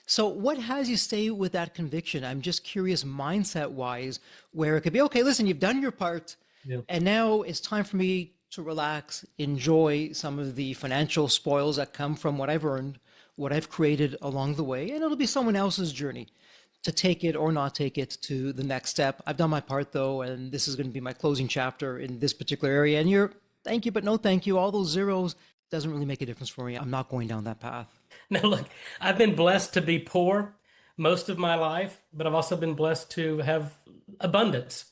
So what has you stay with that conviction? I'm just curious, mindset wise, where it could be, okay, listen, you've done your part. Yeah. And now it's time for me to relax, enjoy some of the financial spoils that come from what I've earned, what I've created along the way. And it'll be someone else's journey to take it or not take it to the next step. I've done my part though, and this is going to be my closing chapter in this particular area. And you're, thank you, but no thank you. All those zeros doesn't really make a difference for me. I'm not going down that path. Now, look, I've been blessed to be poor most of my life, but I've also been blessed to have abundance.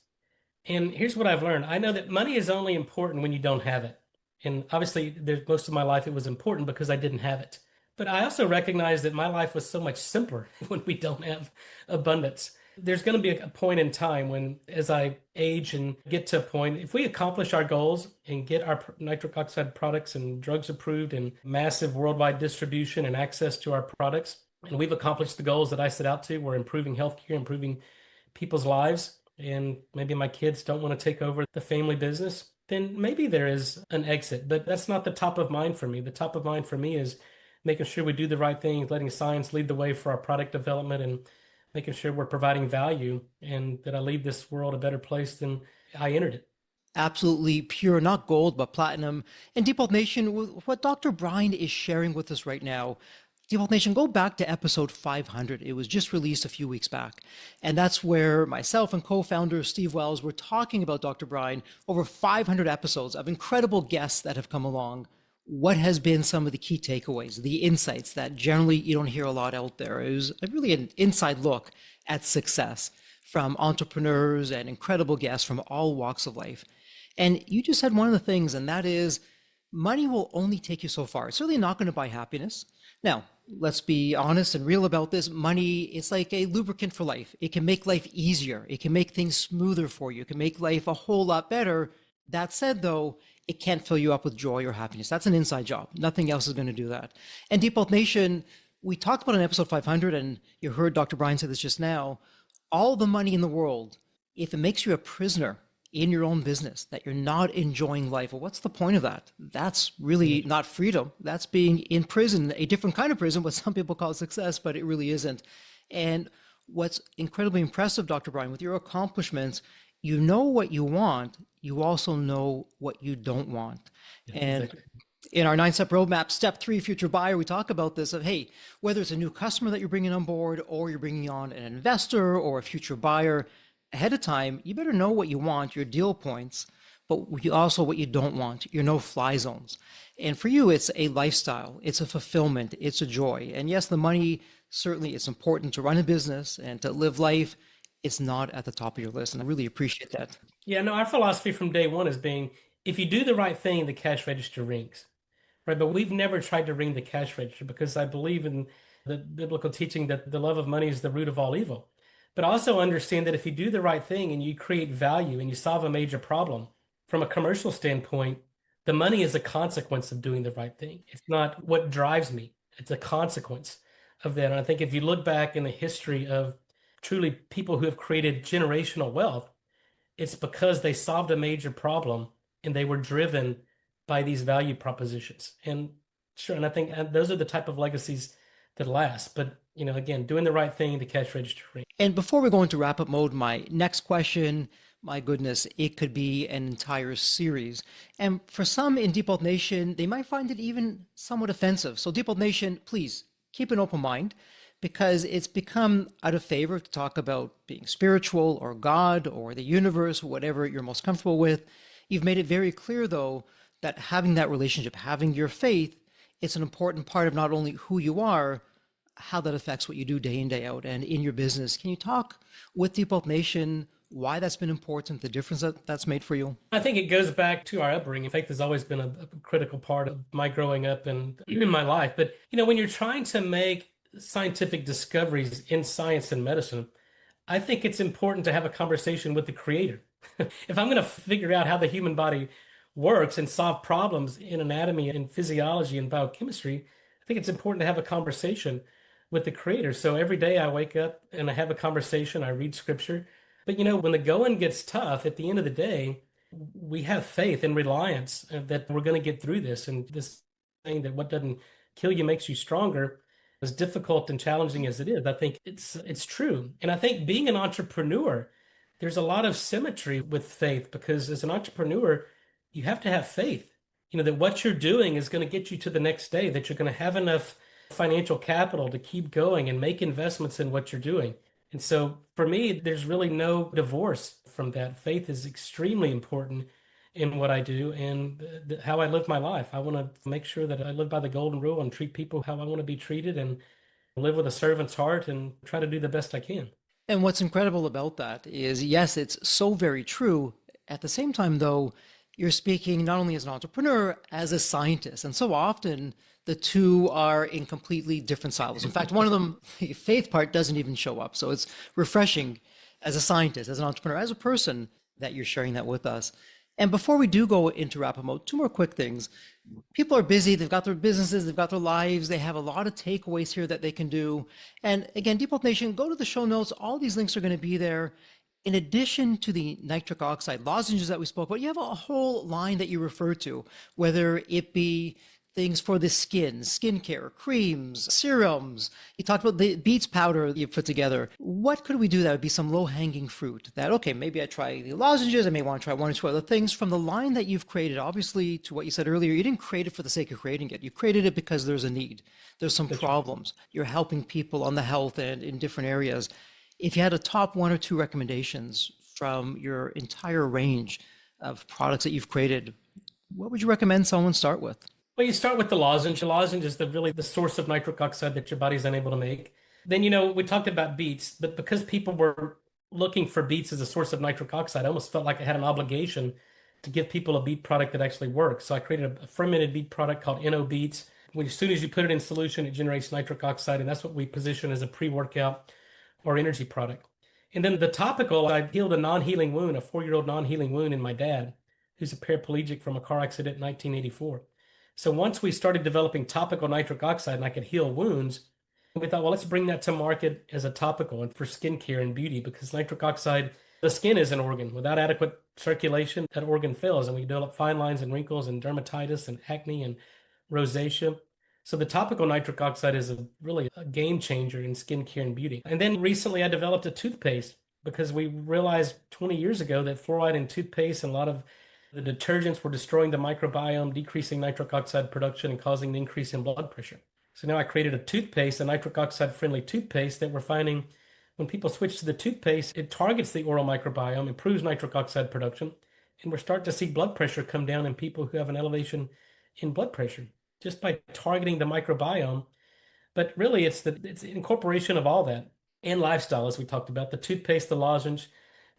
And here's what I've learned. I know that money is only important when you don't have it. And obviously, most of my life, it was important because I didn't have it. But I also recognize that my life was so much simpler when we don't have abundance. There's going to be a point in time when, as I age and get to a point, if we accomplish our goals and get our nitric oxide products and drugs approved and massive worldwide distribution and access to our products, and we've accomplished the goals that I set out to, we're improving healthcare, improving people's lives, and maybe my kids don't want to take over the family business, then maybe there is an exit. But that's not the top of mind for me. The top of mind for me is making sure we do the right things, letting science lead the way for our product development, and making sure we're providing value, and that I leave this world a better place than I entered it. Absolutely pure, not gold, but platinum. And Deep Health Nation, what Dr. Bryan is sharing with us right now, Deep Health Nation, go back to episode 500. It was just released a few weeks back. And that's where myself and co-founder Steve Wells were talking about Dr. Bryan. Over 500 episodes of incredible guests that have come along. What has been some of the key takeaways, the insights that generally you don't hear a lot out there? It was really an inside look at success from entrepreneurs and incredible guests from all walks of life. And you just said one of the things, and that is money will only take you so far. It's certainly not going to buy happiness. Now, let's be honest and real about this. Money is like a lubricant for life. It can make life easier. It can make things smoother for you. It can make life a whole lot better. That said, though, it can't fill you up with joy or happiness. That's an inside job. Nothing else is going to do that. And Deep Health Nation, we talked about in episode 500, and you heard Dr. Bryan say this just now, all the money in the world, if it makes you a prisoner in your own business, that you're not enjoying life, well, what's the point of that? That's really not freedom. That's being in prison, a different kind of prison, what some people call success, but it really isn't. And what's incredibly impressive, Dr. Bryan, with your accomplishments, you know what you want, you also know what you don't want. Yeah, and exactly. In our 9-step roadmap, step 3, future buyer, we talk about this of, hey, whether it's a new customer that you're bringing on board or you're bringing on an investor or a future buyer, ahead of time, you better know what you want, your deal points, but also what you don't want, your no-fly zones. And for you, it's a lifestyle, it's a fulfillment, it's a joy. And yes, the money, certainly it's important to run a business and to live life. It's not at the top of your list. And I really appreciate that. Yeah, no, our philosophy from day one has been, if you do the right thing, the cash register rings, right? But we've never tried to ring the cash register because I believe in the biblical teaching that the love of money is the root of all evil. But also understand that if you do the right thing and you create value and you solve a major problem, from a commercial standpoint, the money is a consequence of doing the right thing. It's not what drives me. It's a consequence of that. And I think if you look back in the history of truly people who have created generational wealth, it's because they solved a major problem and they were driven by these value propositions. And sure, and I think those are the type of legacies that last. But, again, doing the right thing, the cash register ring. And before we go into wrap up mode, my next question, My goodness, it could be an entire series. And for some in Deep Health Nation, they might find it even somewhat offensive. So, Deep Health Nation, please keep an open mind because it's become out of favor to talk about being spiritual or God or the universe, whatever you're most comfortable with. You've made it very clear, though, that having that relationship, having your faith, it's an important part of not only who you are, how that affects what you do day in, day out, and in your business. Can you talk with Deep Health Nation why that's been important, the difference that's made for you? I think it goes back to our upbringing. Faith has always been a critical part of my growing up and in my life. But, when you're trying to make scientific discoveries in science and medicine, I think it's important to have a conversation with the creator. If I'm going to figure out how the human body works and solve problems in anatomy and physiology and biochemistry, I think it's important to have a conversation with the creator. So every day I wake up and I have a conversation, I read scripture. But when the going gets tough, at the end of the day, we have faith and reliance that we're going to get through this. And this saying that what doesn't kill you makes you stronger, as difficult and challenging as it is, I think it's true. And I think being an entrepreneur, there's a lot of symmetry with faith because as an entrepreneur, you have to have faith, that what you're doing is going to get you to the next day, that you're going to have enough financial capital to keep going and make investments in what you're doing. And so for me, there's really no divorce from that. Faith is extremely important in what I do and how I live my life. I want to make sure that I live by the golden rule and treat people how I want to be treated and live with a servant's heart and try to do the best I can. And what's incredible about that is, yes, it's so very true. At the same time, though, you're speaking not only as an entrepreneur, as a scientist. And so often the two are in completely different silos. In fact, one of them, the faith part, doesn't even show up. So it's refreshing as a scientist, as an entrepreneur, as a person that you're sharing that with us. And before we do go into wrap up mode, two more quick things. People are busy, they've got their businesses, they've got their lives, they have a lot of takeaways here that they can do. And again, Deep Health Nation, go to the show notes. All these links are going to be there. In addition to the nitric oxide lozenges that we spoke about, you have a whole line that you refer to, whether it be things for the skin, skincare, creams, serums. You talked about the beets powder you put together. What could we do that would be some low-hanging fruit that, okay, maybe I try the lozenges, I may want to try one or two other things from the line that you've created. Obviously, to what you said earlier, you didn't create it for the sake of creating it. You created it because there's a need. There's some problems. You're helping people on the health and in different areas. If you had a top one or two recommendations from your entire range of products that you've created, what would you recommend someone start with? Well, you start with the lozenge. The lozenge is really the source of nitric oxide that your body's unable to make. Then, we talked about beets, but because people were looking for beets as a source of nitric oxide, I almost felt like I had an obligation to give people a beet product that actually works. So I created a fermented beet product called NO Beets. As soon as you put it in solution, it generates nitric oxide, and that's what we position as a pre-workout or energy product. And then the topical, I healed a non-healing wound, a 4-year-old non-healing wound in my dad, who's a paraplegic from a car accident in 1984. So once we started developing topical nitric oxide and I could heal wounds, we thought, well, let's bring that to market as a topical and for skincare and beauty because nitric oxide, the skin is an organ. Without adequate circulation, that organ fails and we develop fine lines and wrinkles and dermatitis and acne and rosacea. So the topical nitric oxide is really a game changer in skincare and beauty. And then recently I developed a toothpaste because we realized 20 years ago that fluoride in toothpaste and a lot of the detergents were destroying the microbiome, decreasing nitric oxide production and causing an increase in blood pressure. So now I created a toothpaste, a nitric oxide friendly toothpaste that we're finding when people switch to the toothpaste, it targets the oral microbiome, improves nitric oxide production, and we're starting to see blood pressure come down in people who have an elevation in blood pressure just by targeting the microbiome. But really, it's incorporation of all that and lifestyle, as we talked about, the toothpaste, the lozenge,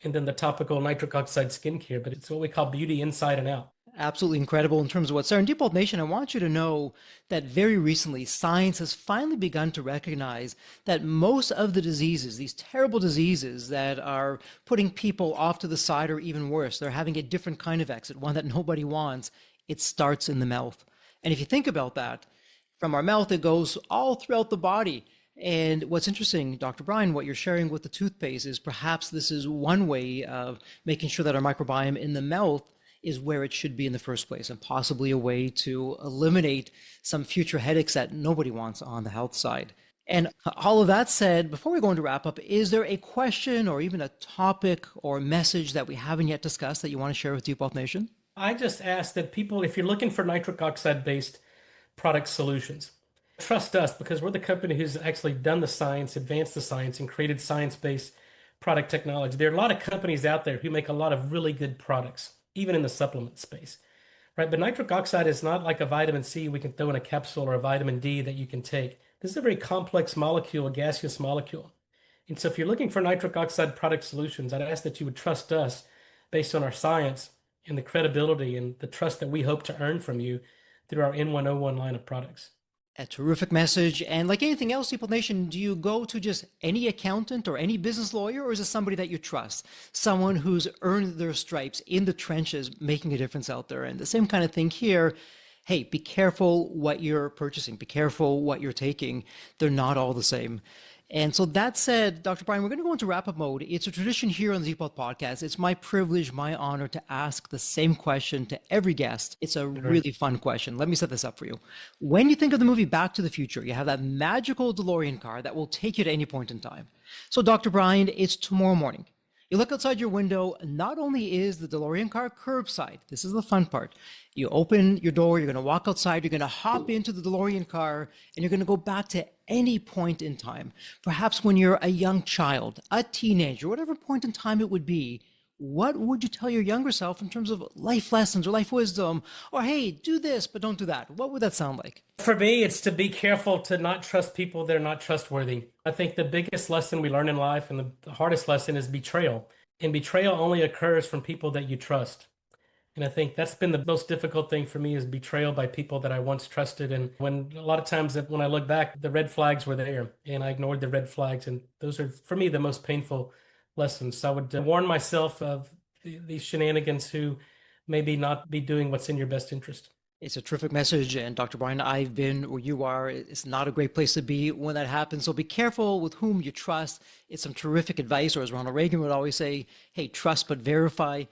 and then the topical nitric oxide skincare. But it's what we call beauty inside and out. Absolutely incredible in terms of what's there. And Deep Health Nation, I want you to know that very recently, science has finally begun to recognize that most of the diseases, these terrible diseases that are putting people off to the side or even worse, they're having a different kind of exit, one that nobody wants. It starts in the mouth. And if you think about that, from our mouth, it goes all throughout the body. And what's interesting, Dr. Bryan, what you're sharing with the toothpaste is perhaps this is one way of making sure that our microbiome in the mouth is where it should be in the first place, and possibly a way to eliminate some future headaches that nobody wants on the health side. And all of that said, before we go into wrap up, is there a question or even a topic or message that we haven't yet discussed that you want to share with Deep Wealth Nation? I just ask that people, if you're looking for nitric oxide based product solutions, trust us because we're the company who's actually done the science, advanced the science, and created science based product technology. There are a lot of companies out there who make a lot of really good products, even in the supplement space, right? But nitric oxide is not like a vitamin C we can throw in a capsule or a vitamin D that you can take. This is a very complex molecule, a gaseous molecule. And so if you're looking for nitric oxide product solutions, I'd ask that you would trust us based on our science and the credibility and the trust that we hope to earn from you through our N101 line of products. A terrific message. And like anything else, People Nation, do you go to just any accountant or any business lawyer, or is it somebody that you trust? Someone who's earned their stripes in the trenches, making a difference out there. And the same kind of thing here. Hey, be careful what you're purchasing. Be careful what you're taking. They're not all the same. And so that said, Dr. Bryan, we're going to go into wrap-up mode. It's a tradition here on the Deep Wealth Podcast. It's my privilege, my honor to ask the same question to every guest. It's a really fun question. Let me set this up for you. When you think of the movie Back to the Future, you have that magical DeLorean car that will take you to any point in time. So, Dr. Bryan, it's tomorrow morning. You look outside your window, not only is the DeLorean car curbside, this is the fun part. You open your door, you're going to walk outside, you're going to hop into the DeLorean car, and you're going to go back to any point in time. Perhaps when you're a young child, a teenager, whatever point in time it would be. What would you tell your younger self in terms of life lessons or life wisdom? Or, hey, do this, but don't do that. What would that sound like? For me, it's to be careful to not trust people that are not trustworthy. I think the biggest lesson we learn in life and the hardest lesson is betrayal. And betrayal only occurs from people that you trust. And I think that's been the most difficult thing for me is betrayal by people that I once trusted. And when a lot of times when I look back, the red flags were there and I ignored the red flags. And those are, for me, the most painful lessons. So I would warn myself of these shenanigans who maybe not be doing what's in your best interest. It's a terrific message. And Dr. Bryan, I've been where you are. It's not a great place to be when that happens. So be careful with whom you trust. It's some terrific advice, or as Ronald Reagan would always say, hey, trust but verify.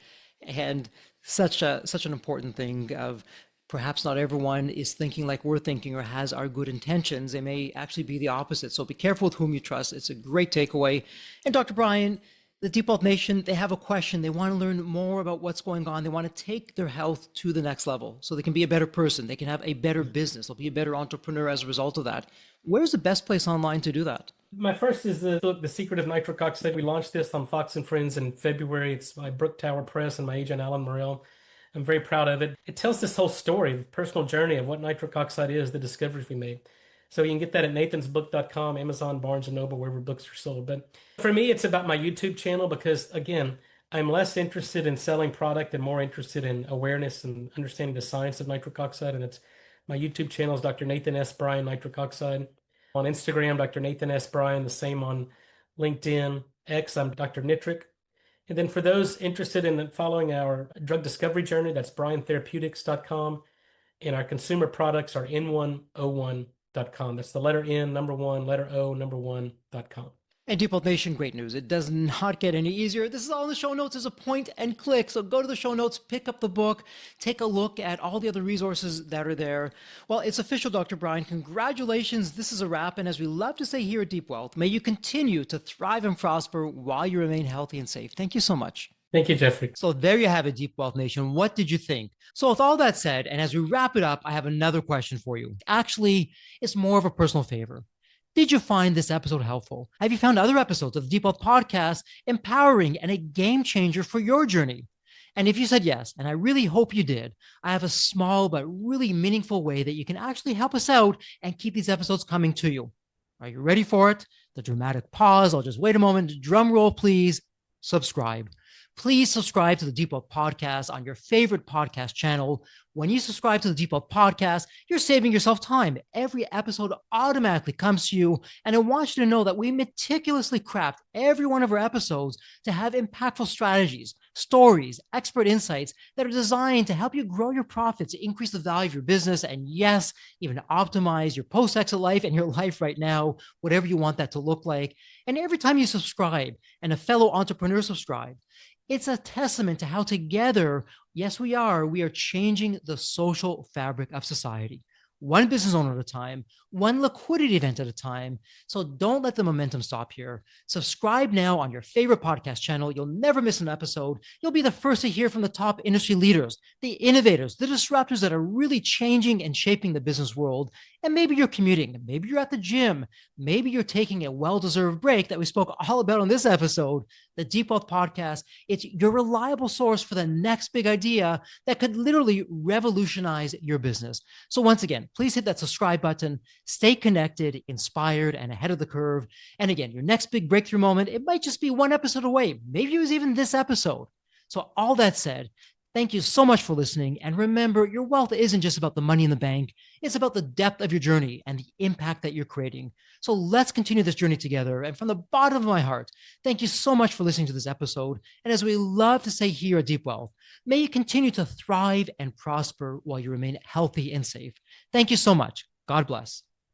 And such an important thing of perhaps not everyone is thinking like we're thinking or has our good intentions. They may actually be the opposite. So be careful with whom you trust. It's a great takeaway. And Dr. Bryan, the Deep Wealth Nation, they have a question. They want to learn more about what's going on. They want to take their health to the next level so they can be a better person. They can have a better business. They'll be a better entrepreneur as a result of that. Where's the best place online to do that? My first is the book, The Secret of Nitric Oxide. We launched this on Fox and Friends in February. It's by Brook Tower Press and my agent, Alan Morrell. I'm very proud of it. It tells this whole story, the personal journey of what nitric oxide is, the discoveries we made. So you can get that at nathansbook.com, Amazon, Barnes & Noble, wherever books are sold. But for me, it's about my YouTube channel because, again, I'm less interested in selling product and more interested in awareness and understanding the science of nitric oxide. And it's my YouTube channel is Dr. Nathan S. Bryan, Nitric Oxide. On Instagram, Dr. Nathan S. Bryan, the same on LinkedIn. X, I'm Dr. Nitric. And then for those interested in following our drug discovery journey, that's bryantherapeutics.com. And our consumer products are n101.com. That's the letter N, number one, letter O, number one.com. And Deep Wealth Nation, great news. It does not get any easier. This is all in the show notes as a point and click. So go to the show notes, pick up the book, take a look at all the other resources that are there. Well, it's official, Dr. Bryan. Congratulations. This is a wrap. And as we love to say here at Deep Wealth, may you continue to thrive and prosper while you remain healthy and safe. Thank you so much. Thank you, Jeffrey. So there you have it, Deep Wealth Nation. What did you think? So with all that said, and as we wrap it up, I have another question for you. Actually, it's more of a personal favor. Did you find this episode helpful? Have you found other episodes of the Deep Wealth Podcast empowering and a game changer for your journey? And if you said yes, and I really hope you did, I have a small but really meaningful way that you can actually help us out and keep these episodes coming to you. Are you ready for it? The dramatic pause. I'll just wait a moment. Drum roll, please. Subscribe. Please subscribe to the Deep Wealth Podcast on your favorite podcast channel. When you subscribe to the Deep Wealth Podcast, you're saving yourself time. Every episode automatically comes to you. And I want you to know that we meticulously craft every one of our episodes to have impactful strategies, stories, expert insights that are designed to help you grow your profits, increase the value of your business, and yes, even optimize your post-exit life and your life right now, whatever you want that to look like. And every time you subscribe and a fellow entrepreneur subscribe, it's a testament to how together, yes, we are changing the social fabric of society. one business owner at a time, one liquidity event at a time. So don't let the momentum stop here. Subscribe now on your favorite podcast channel. You'll never miss an episode. You'll be the first to hear from the top industry leaders, the innovators, the disruptors that are really changing and shaping the business world. And maybe you're commuting, maybe you're at the gym, maybe you're taking a well-deserved break that we spoke all about on this episode. The Deep Wealth Podcast, it's your reliable source for the next big idea that could literally revolutionize your business. So once again, please hit that subscribe button, stay connected, inspired, and ahead of the curve. And again, your next big breakthrough moment, it might just be one episode away. Maybe it was even this episode. So all that said, thank you so much for listening. And remember, your wealth isn't just about the money in the bank. It's about the depth of your journey and the impact that you're creating. So let's continue this journey together. And from the bottom of my heart, thank you so much for listening to this episode. And as we love to say here at Deep Wealth, may you continue to thrive and prosper while you remain healthy and safe. Thank you so much. God bless.